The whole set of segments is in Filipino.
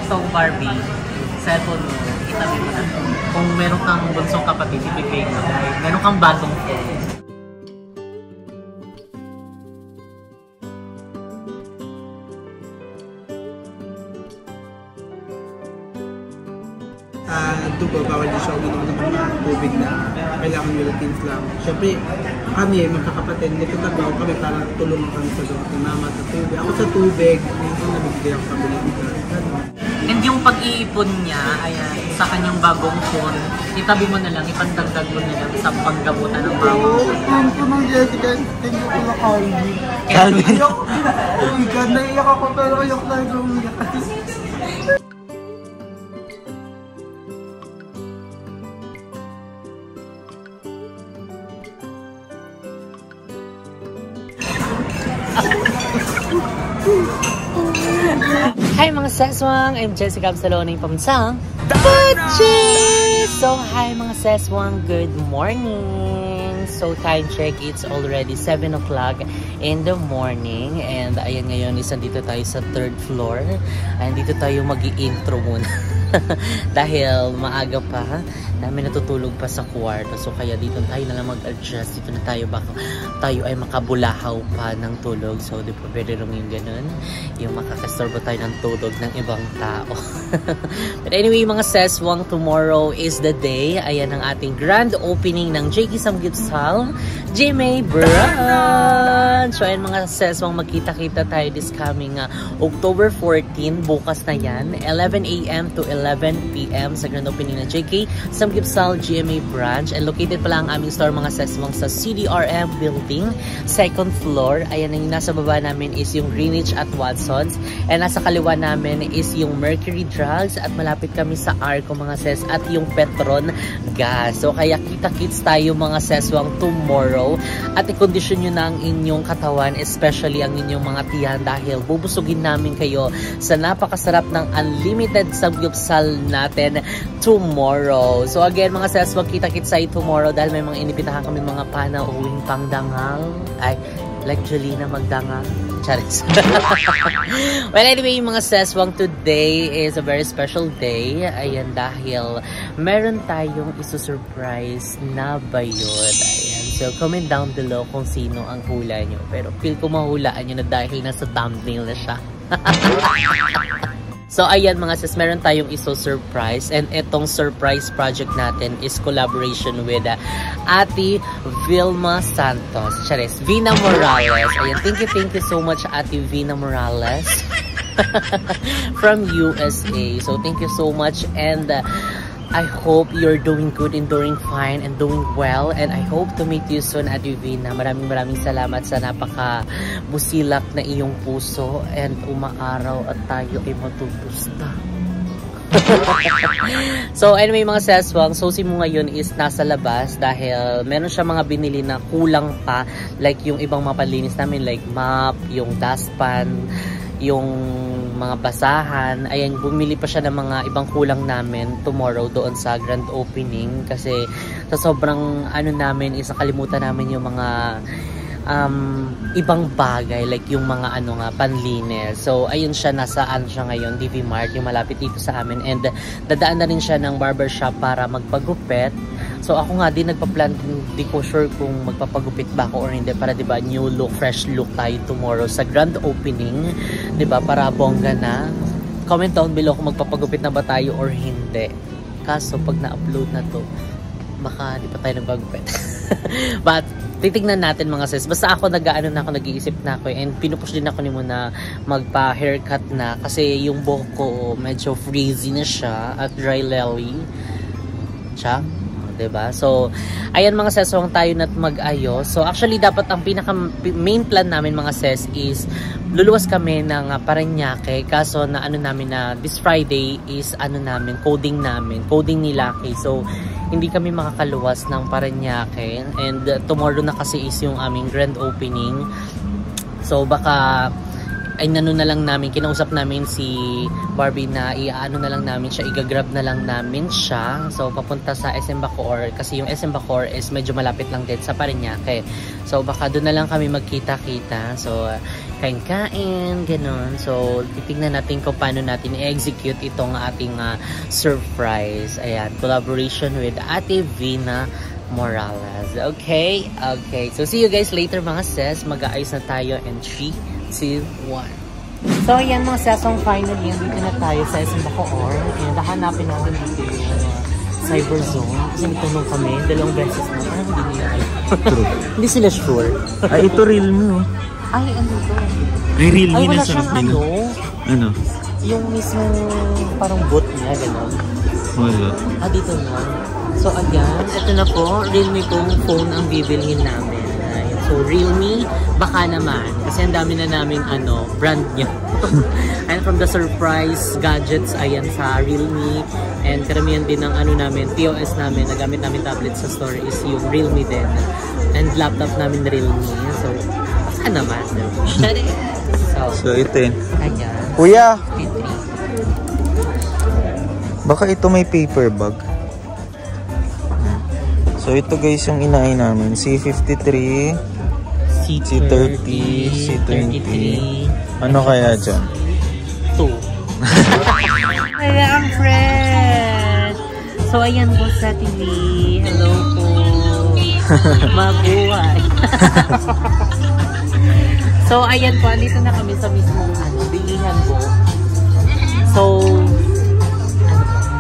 So Barbie, cellphone mo, itabi mo na. Kung meron kang bunsong kapatid, ibigay mo dahil meron kang bagong phone. Ito po, bawal din siya uminom ng mga tubig na kailangan Philippines lang. Siyempre, kami, magkakapatid, nagtatabaw kami para tulungan kami sa gamot ng mama at tubig. Ako sa tubig, minsan nabibigay ako sa bilihan. And yung pag-iipon niya, ayan, sa kanyang bagong phone, itabi mo na lang, ipandagdag mo na lang sa panggamutan ng mama. Oo, thank you ng Jessica. Thank you pala Calvin. Calvin? Oh my God, naiiyak ako pero ayok na umiyak. Hi mga seswang! I'm Jessica Absaloning from Sang Budget! So hi mga seswang, good morning! So time check, it's already 7 o'clock in the morning. And ayan ngayon, nandito tayo sa 3rd floor. Ayan, dito tayo mag-i-intro muna. Dahil maaga pa, namin natutulog pa sa kwarto. So kaya dito tayo na lang mag-adjust. Dito na tayo, baka tayo ay makabulahaw pa ng tulog. So di pa pwede rin yung ganun, yung makakastorbo tayo ng tulog ng ibang tao. But anyway mga seswang, tomorrow is the day. Ayan ang ating grand opening ng JK Samgyeopsal GMA Brunch. So ayan mga seswang, magkita-kita tayo this coming October 14. Bukas na yan, 11 AM to 11 PM sa grand opening ng JK Samgyeopsal GMA Branch. And located pala ang aming store mga seswang sa CDRM building, 2nd floor. Ayan, yung nasa baba namin is yung Greenwich at Watsons. And nasa kaliwa namin is yung Mercury Drugs. At malapit kami sa Arco mga ses at yung Petron Gas. So kaya kita-kits tayo mga seswang tomorrow. At i-condition nyo na ang inyong katawan, especially ang inyong mga tiyan, dahil bubusugin namin kayo sa napakasarap ng unlimited samgyeopsal natin tomorrow. So again mga ses, magkita-kits tayo tomorrow dahil may mga inibitahan kami mga panauwing pangdangal. Ay, like Jolina magdangal. Charis. Well anyway mga seswang, today is a very special day. Ayan, dahil meron tayong isusurprise na bayot. Ayan. So comment down below kung sino ang hula nyo. Pero feel ko mahulaan nyo na dahil nasa thumbnail na siya. So ayan mga sis, meron tayong iso-surprise, and itong surprise project natin is collaboration with Ate Vilma Santos. Charis, Vina Morales. Ayan, thank you so much Ate Vina Morales from USA. So thank you so much, and I hope you're doing good and doing fine and doing well, and I hope to meet you soon Ate Vina. Maraming salamat sa napaka-busilak na iyong puso, and umaaraw at tayo ay matutusta. So anyway mga seswang, susi mo ngayon is nasa labas dahil meron siya mga binili na kulang pa, like yung ibang mapalinis namin like mop, yung dustpan, yung mga basahan. Ayan, bumili pa siya ng mga ibang kulang namin tomorrow doon sa grand opening, kasi sa sobrang ano namin is nakalimutan namin yung mga ibang bagay like yung mga ano nga panlinis. So ayun siya, nasa ano siya ngayon, DV Mart, yung malapit dito sa amin, and dadaan na rin siya ng barbershop para magpagupit. So ako nga din nagpa-plan, di ko sure kung magpapagupit ba ako or hindi, para diba new look, fresh look tayo tomorrow sa grand opening, diba, para bongga na. Comment down below kung magpapagupit na ba tayo or hindi. Kaso pag na-upload na to, baka di pa tayo nagpagupit. But titignan natin mga sis. Basta ako nag-ano na ako, nag-iisip na ako, and pinupush din ako ni mo na magpa-haircut na, kasi yung buhok ko medyo frizzy na siya at dry lelly siya. Diba? So, ayan mga ses, huwag tayo na't mag-ayos. So, actually, dapat ang pinaka-main plan namin mga ses is luluwas kami ng Parañaque. Kaso na ano namin na this Friday is ano namin, coding ni Lucky. So, hindi kami makakaluwas ng Parañaque. And tomorrow na kasi is yung aming grand opening. So, baka ay nano na lang namin, kinausap namin si Barbie na i-ano na lang namin siya, i-grab na lang namin siya. So papunta sa SM Bacoor, kasi yung SM Bacoor is medyo malapit lang din sa Parañaque. So baka doon na lang kami magkita-kita. So kain-kain, ganun. So, titignan natin kung paano natin i-execute itong ating surprise. Ayan, collaboration with Ate Vina Morales. Okay? Okay. So, see you guys later mga sis. Mag-aayos na tayo in 3, 2, 1. So, ayan mga sis, finally, dito na tayo sa SM Bacoor. And hanapin natin dito yung Cyber Zone. Kasi nagtanong kami, 2 beses na. Parang hindi nila kayo. Hindi sila sure. Ay, ito Realme, oh. Ay, ano ito? Ay, Realme wala na siyang sarap nila. Ano? Yung mismong parang boot niya, gano'n. Wala. Dito na. So, ayan. Ito na po. Realme pong phone ang bibilhin namin. Ayan. So, Realme, baka naman. Kasi ang dami na namin, brand niya. And from the surprise gadgets, ayan, sa Realme. And karamihan din ng namin, POS namin, nagamit namin tablet sa store is yung Realme din. And laptop namin Realme. So, baka naman. So, ito yun. Ayan. Kuya! 53. Baka ito may paper bag. So, ito guys yung inaay namin. C53, C30, C20. Ano kaya dyan? 2. Ayan, friend! So, ayan po sa TV. Hello po. Mabuhay. So, ayan po. Andito na kami sa mismong bilihan po. So,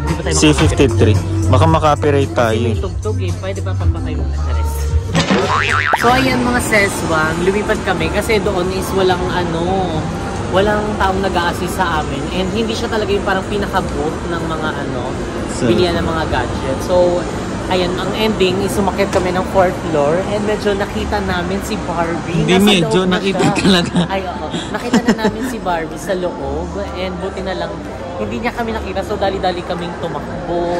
hindi pa tayo C53. Baka makapirate tayo. May tugtog eh. Pwede ba pampatay mo na rest? So, ayan mga seswang. Lumipat kami kasi doon is walang taong nag-a-assist sa amin. And hindi siya talaga yung parang pinaka-booth ng mga bilihan ng mga gadget. So, ayan, ang ending is sumakit kami ng 4th floor and medyo nakita namin si Barbie. Hindi medyo, nakita talaga. Ay, oo. Nakita na namin si Barbie sa loob and buti na lang hindi niya kami nakita. So, dali-dali kaming tumakbo.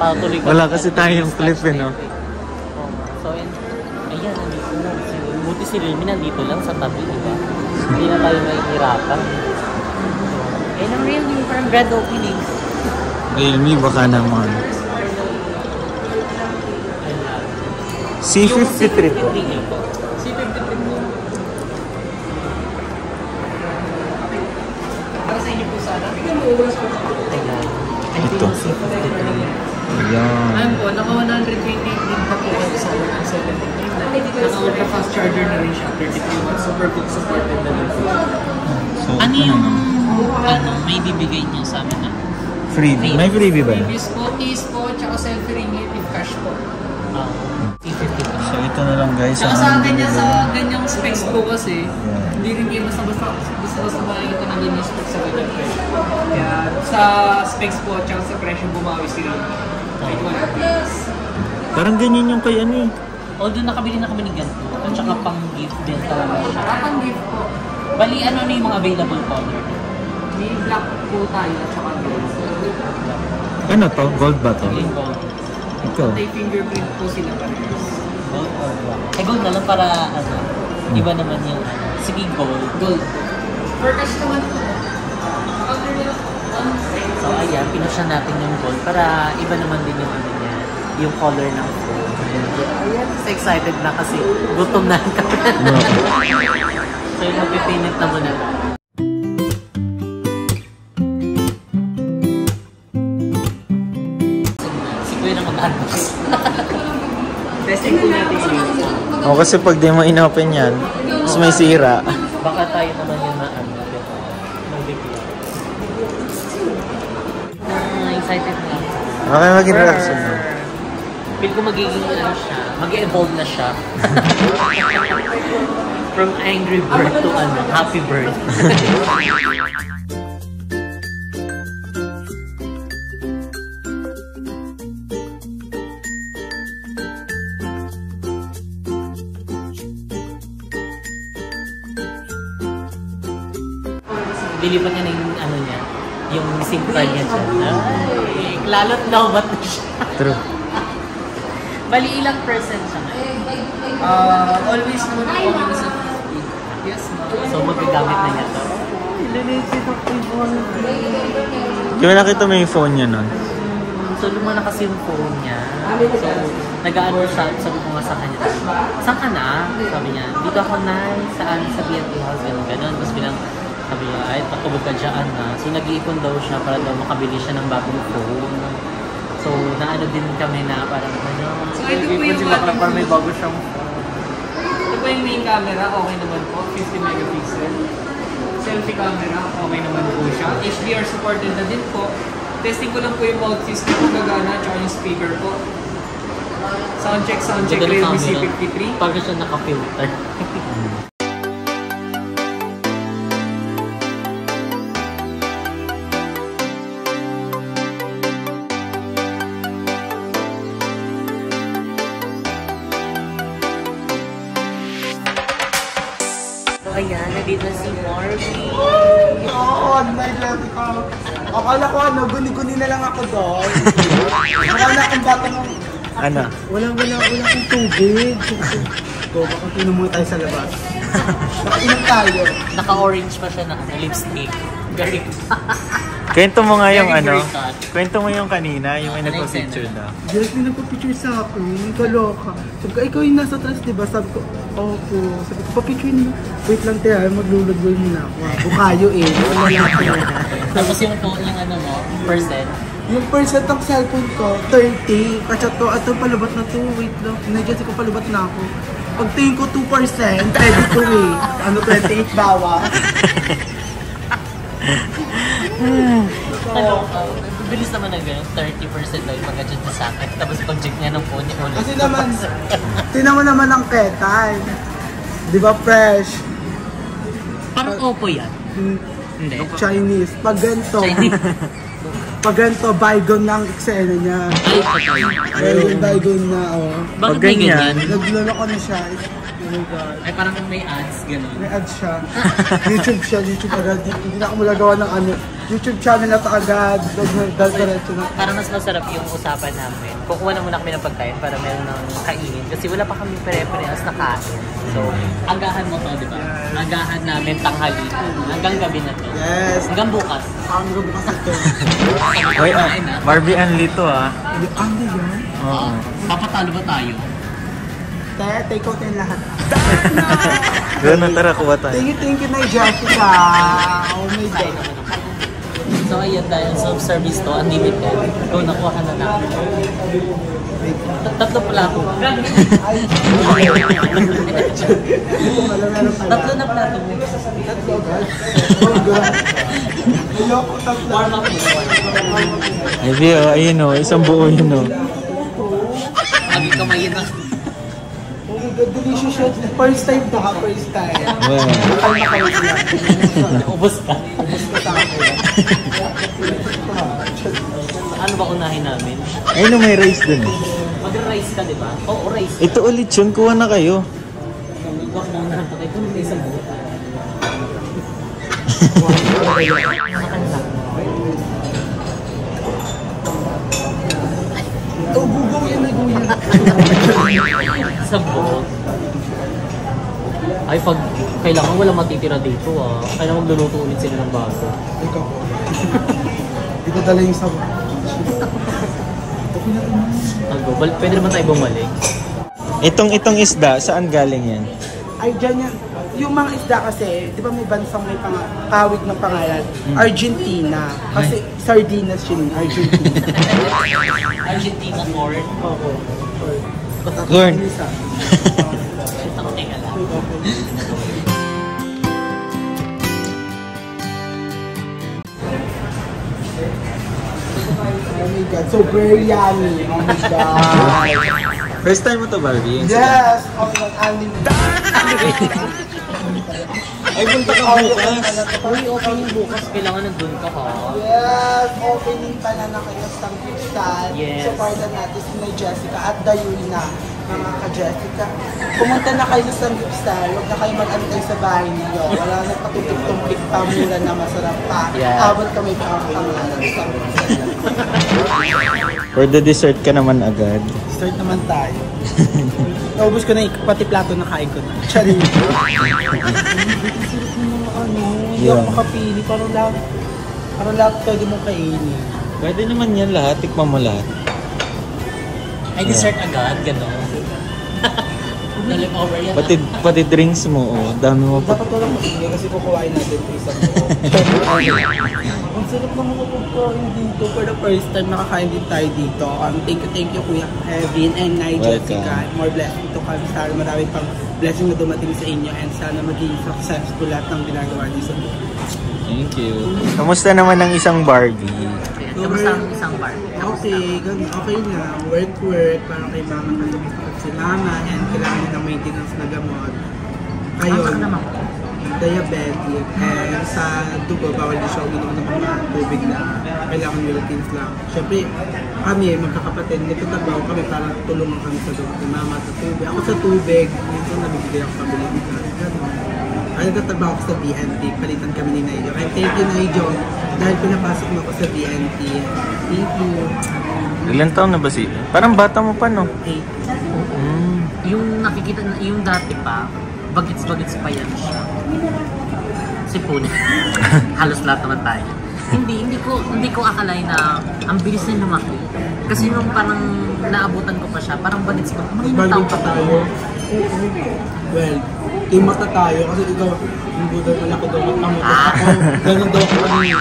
Tuloy wala kasi tayong clip, no? So, and, ayan, nandito na. Buti si Realme nandito lang sa tabi, diba? Hindi na tayo mahihirapan. So, and ang Realme, parang grand opening. Realme, baka naman. C53 po. C53 po. Para sa inyo po sana. Ayan. Ito. Ayan. Ayan po, naka 128 din pa po sa naka-ultra fast charger na rin siya, 33 watts, super good supported na rin po. So, Ano yung may bibigay niyo sa amin na? freebie. May freebie ba? Previous po, keys po, tsaka selfie ring with cash po. So ito na lang guys. Tsaka sa ganyang specs po kasi, Yeah. hindi rin kayo basta-basta makikita ng ganyang specs sa ganyang presyo. Kaya sa specs po, tsaka sa presyo bumawi sila. Parang ganyan yung kay ano eh. Although nakabili na kami ng ganito, at saka pang gift din talaga siya. Pang gift po. Bali, ano na yung mga available color? May black po tayo, tsaka gold. Ano to? Gold ba to? Yung gold. Ito. May fingerprint po sila parehas. Gold or black? Eh, gold na lang para, iba naman yung, sige, gold. Gold. For cash naman po. So, ayan, pinusyan natin yung gold para iba naman din yung niya, yung color ng phone. Ayan, so excited na kasi gutom na kami. So, yung magpipinit na muna. Si Kuya na mag-unbox. Testing po natin yun. O kasi pag di mo inopen yan, mas may sira. Baka tayo naman yung magbigla. Excited na. Okay, maging reaction mo. Feel ko magiging siya, mag-evolve na siya. From angry bird to happy bird. Dilipat niya na yung niya, yung SIM card niya dyan. Ay, lalo't lawat na siya. True. Bali, ilang percent siya? Always naman po kami sa 50. Yes, ma'am. So, magagamit na niya to. Di ba nakita mo yung phone niya nun? So, lumana kasi yung phone niya. So, nag-ano siya, sabi ko nga sa kanya, saan ka na? Sabi niya, dito ako na, saan? Sa BNT house, gano'n. Tapos bilang, sabi niya, ay, patubod ka dyan na. So, nag-iipon daw siya para daw makabili siya ng bagong phone. So, naano din kami na parang, ano, so, ito po yung para may bago siyang ito po yung main camera, okay naman po, 50 megapixel. Selfie camera, okay naman po siya. HDR supported na din po. Testing ko lang po yung mount system kung gagana, tsaka yung speaker po. Soundcheck, Realme C53. Parang siya naka-filter. So ayan, nandito si Marvin. Oo, my God. Akala ko guni-guni na lang ako doon. Akala akong bata ng... Ano? Wala akong tubig. Go, makakainom muna tayo sa labas. Makainom tayo. Naka-orange pa siya na lipstick. Galing. Kwento mo nga yung Very ano. cut. Kwento mo yung kanina, yung may nagpa-picture na. Direct may nagpa-picture sa akin. Kaloka. Sabi ko, ikaw yung nasa trust, diba? Sabi ko, opo. Sabi ko, pa-picture mo. Wait lang tayo, maglulugol muna ako. Bukayo eh. Tapos yung ano mo, percent. Yung percent ng cellphone ko, 30. Kachat to, ito palubat na to. Wait lang. Nag-guess ko palubat na ako. Pag tingin ko 2%, ready to eh. Ano, 28 bawa. Ano, bilis naman na gano'n, 30% daw yung pag-adjust sa akin. Tapos pag-check niya ng phone niya ulit. Kasi naman, tinan mo naman ang ketan. Di ba fresh? Parang Oppo yan. Hindi. Chinese. Pag ganito, Chinese. pag ganito, bygone na ang eksena niya. Ay, Yung bygone na, oh. bakit Pag may ganyan. ganyan? Naglolo ko na siya. Oh my God. Ay, parang may ads, gano'n. May ad siya. YouTube siya, YouTube agad. Hindi na ako magagawa ng ano. YouTube channel na to agad. Diretso na. Parang mas masarap yung usapan namin. Kukuha na muna kami ng pagkain para meron ng kainin. Kasi wala pa kami pare-parehas na kain. So, agahan mo to, di ba? Agahan namin tanghali. Hanggang gabi na to. Yes. Hanggang bukas. Ang bukas ito. Hoy, Barbie Anli to ah. Ano yan? Oo. Papatalo ba tayo? Take out yung lahat. Doon na tara, kuha tayo. Thank you na Jessica. Oh my God. So, ayan dahil self-service to, unlimited. So, nakuha ka na namin. Tatlo pala ako. Tatlo na pala ako. Tatlo agad. Oh God. Ayoko tatlo. Warm up mo. Ay, Bio, ayun o. Isang buo yun o. Lagi kamayin na. Oh my God, delicious yun. First time to ha, first time. Well, Ay, nakawin lang. Ubus ka. Ubus ko sa akin. Ano ba unahin namin? ayun o, may rice dun. Mag-rice ka, di ba? Oo, rice. Ito ulit yun, kuha na kayo. Huwag mo na. Ito may isang buo. Oh, bugaw yan, naguyan. Isang buo. Ay, pag kailangan wala matitira dito ah. Kailangan magluluto ulit sila ng baso. Ikaw. Hindi ko dala yung sabaw. Okay na ito. Pwede naman tayo bumalik. Itong isda, saan galing yan? Ay, dyan yan. Yung mga isda kasi, di ba may bansang may kawig ng pangalan? Argentina. Kasi sardinas yun, Argentina. Argentina corn. Oo. Corn. Isa. Ako teka lang. Oh my God, so very yummy. Oh my God. First time mo to, Barbie? Yes! Oh my God, anim. Ay, punta ka bukas. Uy, opening bukas. Kailangan nandun ka ha. Yes! Opening pa na kayo sa Kristal. Yes. Supportan natin si Jessica at Dayuna. Mga ka-Jessica. Pumunta na kayo sa Kristal. Huwag na kayo mag-antay sa bahay niyo. Wala na patutik-tumpik pa, mura na masarap pa. Yeah. Abot kami pa ang pangalan sa Kristal. For the dessert ka naman agad. Start naman tayo. Naubos ko na pati plato na kain ko na. Chari. Hindi ako makapili. Parang lahat pwede mong kainin. Pwede naman yan lahat. Tikman mo lahat. Ay, dessert agad, gano'n. Dalim over yan. Pati drinks mo, oh. Dami mo pa. Dapat walang maingay kasi kukuhain natin ito isang Ang sarap naman pagkain dito. For the first time, nakakain din tayo dito. Thank you Kuya Kevin and Jessica. More blessing to come. Sana marami pang blessing na dumating sa inyo and sana maging successful lahat ng ginagawa niyo sa buhay. Thank you. Kamusta naman ang isang Barbie? Kamusta ang isang bar? Okay, okay na. Work, parang kay mama kasi si mama and kailangan niya ng maintenance na gamot. Ayun, diabetic and sa dugo, bawal din siya uminom ng mga tubig na kailangan Philippines lang. Siyempre, kami magkakapatid, nagtatabaw kami parang tulungan kami sa gamot ni mama at sa tubig. Ako sa tubig, minsan nabibigay ako pabili ng gano'n. Ay, nagtatabaw ako sa BNT, palitan kami ni Naijo. And thank you Naijo, dahil pinapasok mo ako sa BNT. Thank you. Ilan taon na ba si? Parang bata mo pa, no? 8. Yung nakikita, yung dati pa, bagits-bagits pa yan siya. Sipon. Halos lahat naman tayo. Hindi ko akalain na ang bilis na lumaki. Kasi nung parang naabutan ko pa siya, parang bagits pa. Bagong pa tayo. Well, yung mata tayo kasi ikaw, yung budol malaki daw matamot. Ako, ganun daw ako kanina.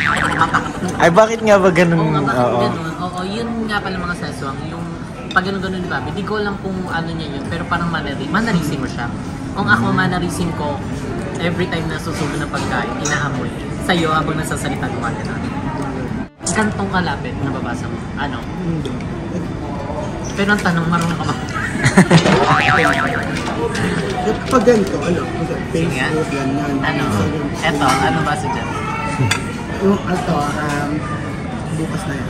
Ay, bakit nga ba ganun? Oo nga, bakit Oo. ganun? Oo, yun nga pala mga seswang. Yung pag ganun-ganun ni Bobby, di ko alam kung ano niya yun, pero parang manarisin mo siya. Kung ako manarisin ko, every time na susunod na pagkain, inaamoy. Sa'yo, habang nasasalita gumagana natin. Gantong kalapit, nababasa mo. Ano? Pero ang tanong, marunong ka ba? Pag ganito, ano? Facebook, ganyan. Ano? Eto, ano ba sa dyan? Yung ito, bukas na yan.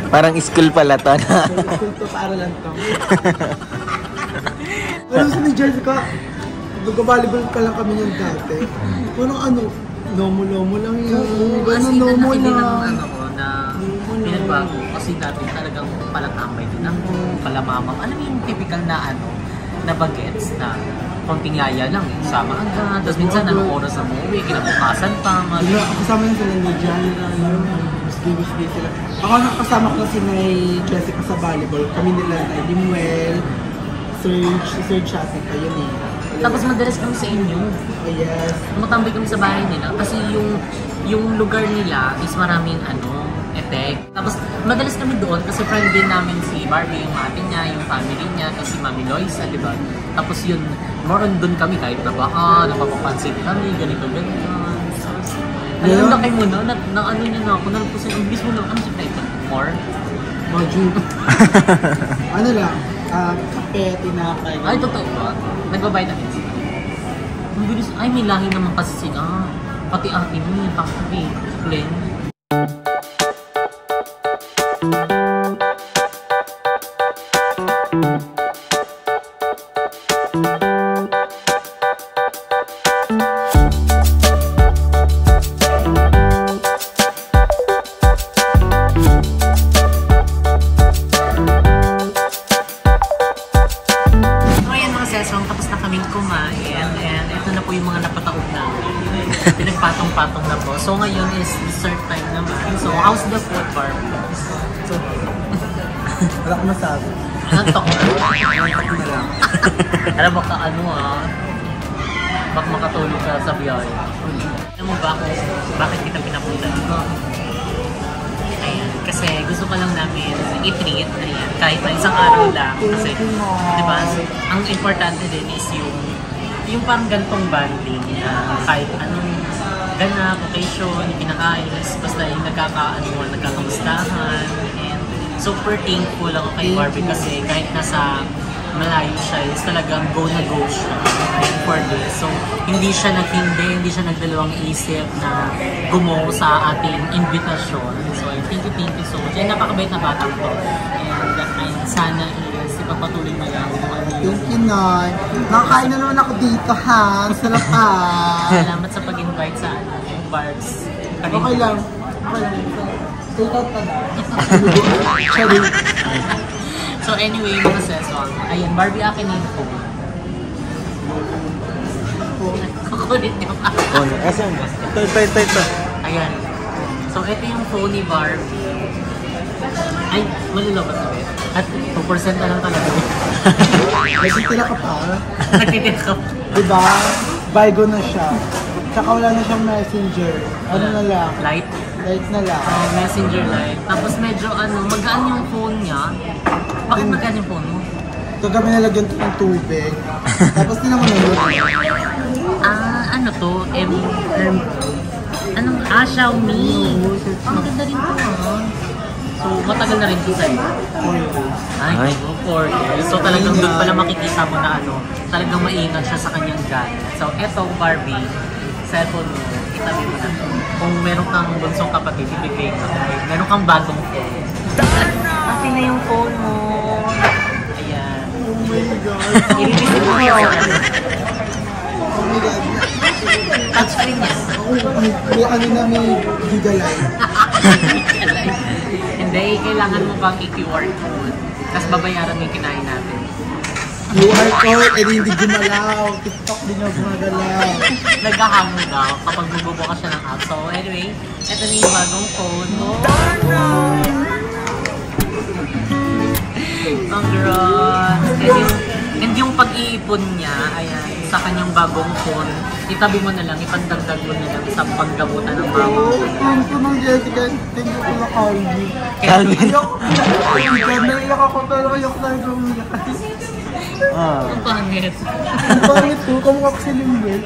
Parang school pala to na. Ito, para lang to. Pero sa ni Jessica, nag-volleyball ka lang kami yan dati. Parang ano, lomo-lomo lang yun. Ganun, lomo lang. Pinagbago kasi dati talagang palatambay din ako, palamamang. Alam mo yung typical na na bagets na konting yaya lang, sama agad. Tapos minsan anong oras na umuwi, kinabukasan pa. Kasama na sila ni Jan, busy sila. Ako nakasama ko si Jessica sa volleyball. Kami nila na Limuel, Serge Shasika, yun eh. Tapos madalas kami sa inyo. Oh, yes. Tumatambay kami sa bahay nila kasi yung lugar nila is maraming effect. Tapos madalas kami doon kasi friend din namin si Barbie, yung ate niya, yung family niya, kasi si Mami Loisa, di ba? Tapos yun, more on doon kami kahit na baka, napapapansin kami, ganito. Alam na kayo muna, na ano niya na ako, nalagpusin, ang bilis mo lang, ano siya tayo? More? Ano lang, kape, tinapay. Ay, totoo ba? Nagbabitamins. Ang bilis, ay may lahi naman kasi sila. Pati ate mo, yung kape, Glenn. Tapos na kaming kumain and ito na po yung mga napataog namin. Pinagpatong-patong na po. So ngayon is dessert time naman. So how's the food, Barb? So, wala ko masabi. Nantok na. Nantok na lang. Alam mo ka baka makatulog ka sa biyahe. Alam mo ba bakit kita pinapunta dito? Ayan, kasi gusto pa lang namin i-treat, ayan, kahit na isang araw lang. Kasi, di ba, ang importante din is yung parang gantong banding na kahit anong ganap, occasion, pinakain, basta yung nagkakamustahan. And super thankful ako kay Barbie kasi kahit nasa malayo siya, is talagang go na go siya for this. So, hindi siya nagdalawang isip na gumawa sa ating invitasyon. So, thank you so much. Ay, napakabait na bata ko. And sana is ipagpatuloy mo lang kung ano yung... Thank you, Nay. Nakakain na naman ako dito, ha? Sarap ka. Salamat sa pag-invite sa Barbs. Okay lang. Take out ka na. So anyway, mga sesong, ayan, Barbie akin yung phone. Kukulit niyo pa. Asan ba? Ito. Ayan. So, ito yung phone ni Barbie. Ay, malulobot na rin. At 2% na lang talaga. Nagtitira ka pa. Nagtitira ka pa. Diba? Bigo na siya. Tsaka wala na siyang messenger. Ano na lang? Light? Light na lang. Messenger light. Tapos medyo magaan yung phone niya. Bakit magaan yung phone mo? Ito kami nalagyan ito ng tubig. Tapos din naman nalagyan. Ano to? Xiaomi. Ang ganda rin to So, matagal na rin ito sa'yo. 4 years. Ay, 4 years. So, talagang doon pala makikita mo na talagang maingat siya sa kanyang gadget. So, etong Barbie, cellphone mo, itabi mo na to. Kung meron kang bunsong kapatid, ibigay mo dahil meron kang bagong phone. Kasi na yung phone mo. Ayan. Oh my God. Ilibigay mo nga sa Oh my God. touchscreen yan. May na may gigalay. Hindi, kailangan mo bang i-QR code. Tapos babayaran mo yung kinain natin. QR code, hindi gumalaw. TikTok din yung gumagalaw. Nag-hang daw kapag magbubukas siya ng app. So anyway, ito na yung bagong phone mo. Congrats! And yung pag-iipon niya, ayan, sa kanyang bagong phone, itabi mo na lang, ipandagdag mo na lang sa paggabutan ng bagong phone. Thank you ng Jessica. Thank you pala Calvin. Calvin? Naiyak ako pero ayok na yung umiyak. Ang pangit. Ang pangit ko, kamukha ko si Limbel.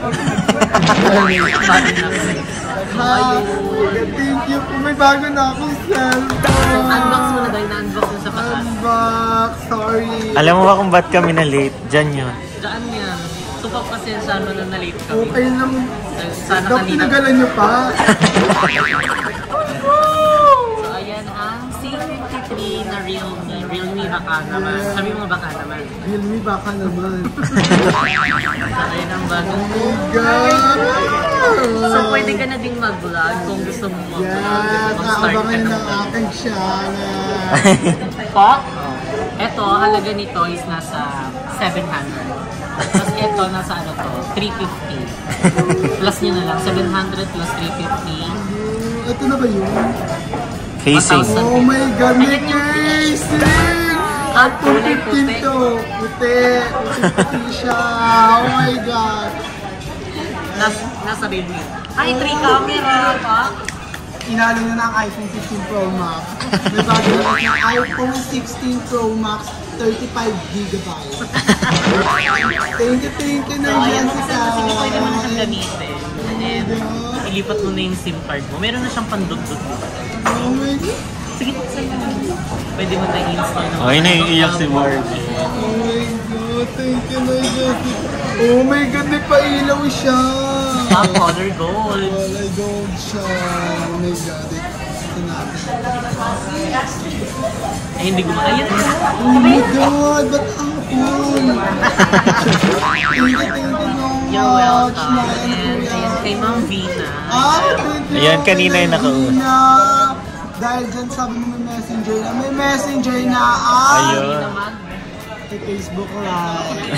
Thank you po, may bago na akong cellphone. Unbox mo na dahil na-unbox mo sa patas. Unbox, sorry. Alam mo ba kung ba't kami na late? Diyan yun. Diyan yan. Tupag pasensya mo na na-late kami. Okay lang. Sana Dapat kanina. pinagalan niyo pa. So ayan ang C53 na Realme. Realme baka naman. Sabi mo baka naman. Realme baka naman. So ayan ang bagong phone. God! So pwede ka na ding mag-vlog kung gusto mo mag-vlog. Yes, Mag-start ka naabangan na. ng aking channel. Po? Eto, halaga nito is nasa 700. Tapos ito, nasa ano to, 350. Plus nyo na lang, 700 plus 350. Ito na ba yun? Casing. 1,000. Oh my God, may Ayan yung casing! At kulay puti. 215 to. Puti. Puti siya. Oh my God. Nasa Realme. Ay, 3 camera pa. Inalo na ng iPhone 15 Pro Max. May bago na ng iPhone 16 Pro Max, 35GB. Thank you na So, ayan, Jessica. sige, pwede mo na siyang gamitin. And ilipat mo na yung SIM card mo. Meron na siyang pandugtog mo. Oh my God. Sige, buksan mo. Pwede mo na i-install ng Okay, naiiyak si Barbie. Oh my God. Thank you na Jessica. Oh my God, may pailaw siya. Color gold. Wala gold siya. Oh my God. Ito natin. Ay, hindi ko Ayan. Oh my God, ba't ang cool? Thank you no You're much. welcome. And ayan, kay Ma'am Vina. Thank you. Ayan, kanina yung nakausap. Dahil dyan sabi mo may messenger na. May messenger na. Ayun. Hindi naman. Sa Facebook Live.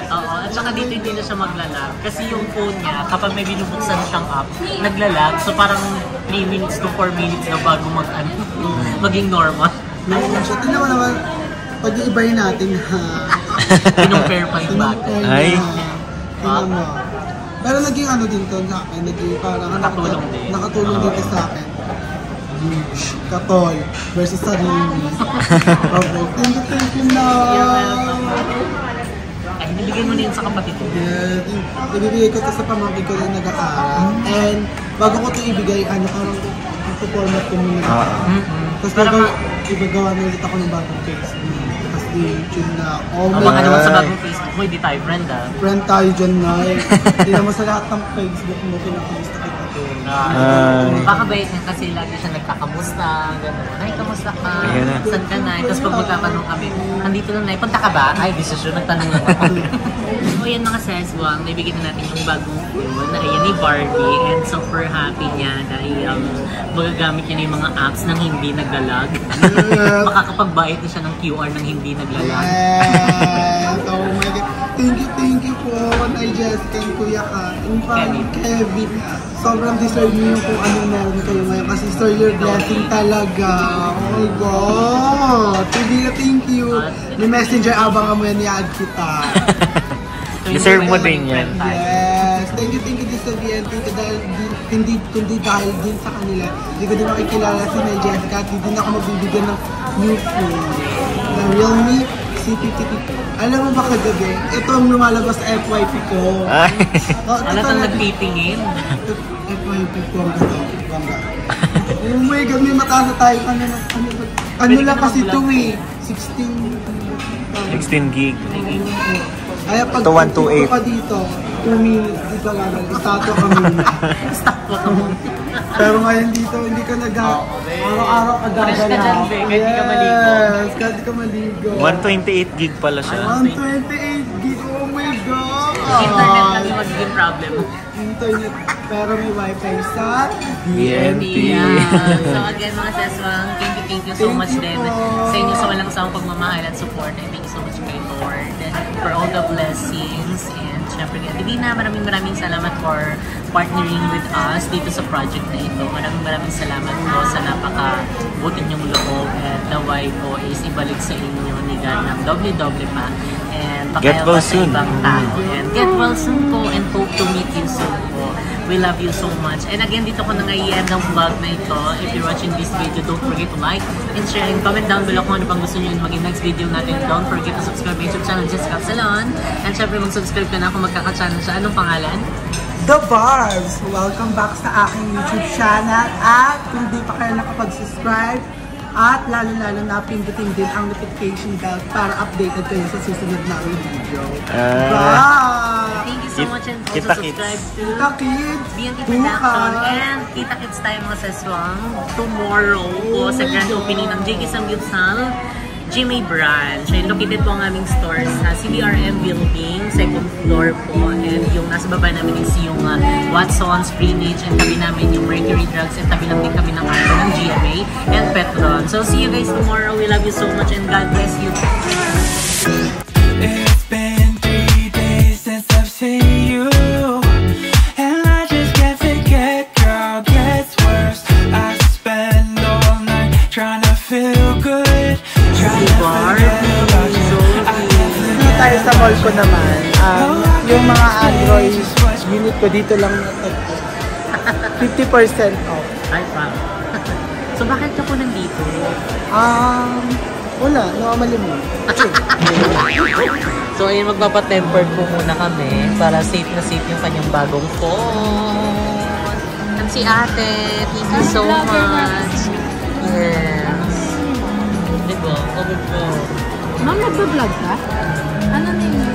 Oo, at saka dito hindi na siya maglalag. Kasi yung phone niya, kapag may binubuksan siyang app, naglalag. So parang 3 minutes to 4 minutes na bago maging normal. Naman siya. Tingnan mo naman. Pag-iibayin natin ha. Kinumpare pa yung bagay. Ay. Tingnan mo. Pero naging ano din to sa akin. Naging parang Nakatulong din. Nakatulong dito sa akin. Katoy versus sarili. Okay. Thank you na. Ay, nabigyan mo na yun sa kapatid ko. Yeah, ibibigay ko ito sa pamangkin ko na nag-aaral. And bago ko ito ibigay, parang ito-format ko muna. Tapos ibagawa na ulit ako ng bagong Facebook. Tapos i-tune na. Oh my Baka naman sa God. bagong Facebook mo, hindi tayo friend ah. Friend tayo dyan na eh. Hindi naman sa lahat ng Facebook mo, kinakamusta kita ko. Baka bait niya kasi lagi siya nagkakamusta, gano'n. Ay, kamusta ka? Ayun na. Saan ka na? Tapos pag magtatanong kami, nandito na na, punta ka ba? Ay, desisyon, nagtanong lang ako. So yan mga seswang, naibigyan na natin yung bagong phone na ayan ni Barbie and super happy niya dahil magagamit niya na yung mga apps nang hindi naglalag. Makakapagbayad na siya ng QR nang hindi naglalag. Yes! Oh my God. Thank you po kay Jessica and Kuya Ka. Yung Kevin. Sobrang deserve niyo yung kung anong meron kayo ngayon. Kasi sir, your blessing talaga. Oh my God. Thank you. May messenger, abangan mo yan, i-add kita. Deserve mo din yan. Yes. Thank you din sa BNT. Kundi dahil din sa kanila. Hindi ko din makikilala si Nay Jessica at hindi din ako magbibigyan ng new phone. The Realme C50. Alam mo ba kagabi? Ito ang lumalabas sa FYP ko. Ano itong nagtitingin? FYP ko ang ito. Oh my God, may mataas na tayo. Ano lang kasi ito eh. 16 gig. Ay, pag ito 128 ka dito, 2 minutes, di ka gagawin. Statue ka muna. Statue ka muna. Pero ngayon dito, hindi ka araw-araw ka gagalaw. Fresh ka dyan, be. Kahit di ka maligo. Yes, kahit di ka maligo. 128 gig pala siya. 128 gig, oh my God! Internet lang yung magiging problem. Internet, pero may wifi sa BNT. So again mga seswang, thank you so much din sa inyo sa walang sawang pagmamahal at support. And thank you so much kay Lord for all the blessings. And syempre kay Divina, maraming salamat for partnering with us dito sa project na ito. Maraming salamat po sa napaka-buti niyong loob. And naway po is ibalik sa inyo ni God ng doble-doble pa. And get well soon. Ibang tao. And get well soon po and hope to meet you soon po. We love you so much. And again, dito ko na nga-i-end ang vlog na ito. If you're watching this video, don't forget to like and share and comment down below kung ano pang gusto nyo maging next video natin. Don't forget to subscribe my YouTube channel, Jessica Absalon. And syempre, mag-subscribe ka na kung magkaka-channel siya. Anong pangalan? The Barbs! Welcome back sa aking YouTube channel. At kung di pa kayo nakapag-subscribe, at lalo-lalo na pindutin din ang notification bell para updated kayo sa susunod na video. Bye! Thank you so much and also subscribe to Kita Kids! BNT Production and Kita Kids tayo mga seswang. Tomorrow po sa grand opening ng JK Samgyupsal GMA branch. And located po ang aming stores sa CBRM building, second floor po. And yung nasa baba namin is yung Watson's, Greenwich, and tabi namin yung Mercury Drugs, and tabi lang din kami ng araw ng GMA and Petron. So see you guys tomorrow. We love you so much and God bless you. It's been 3 days since I've seen you, and I just can't forget, girl, gets worse. I spend all night trying to feel good, trying to forget about you. Dito tayo sa mall ko naman. Yung mga Android unit ko dito lang 50% off. Ay, wow. So bakit ka po nandito? Wala, normally mo. So ayun, magpapatempered po muna kami para safe na safe yung kanyang bagong phone. And si ate, thank you so much. Yes. Diba? Pagod po. Ma'am, nagbablog ka? Ano na yun?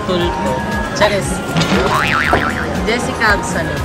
Tulpo. Charis. Jessica Absalon.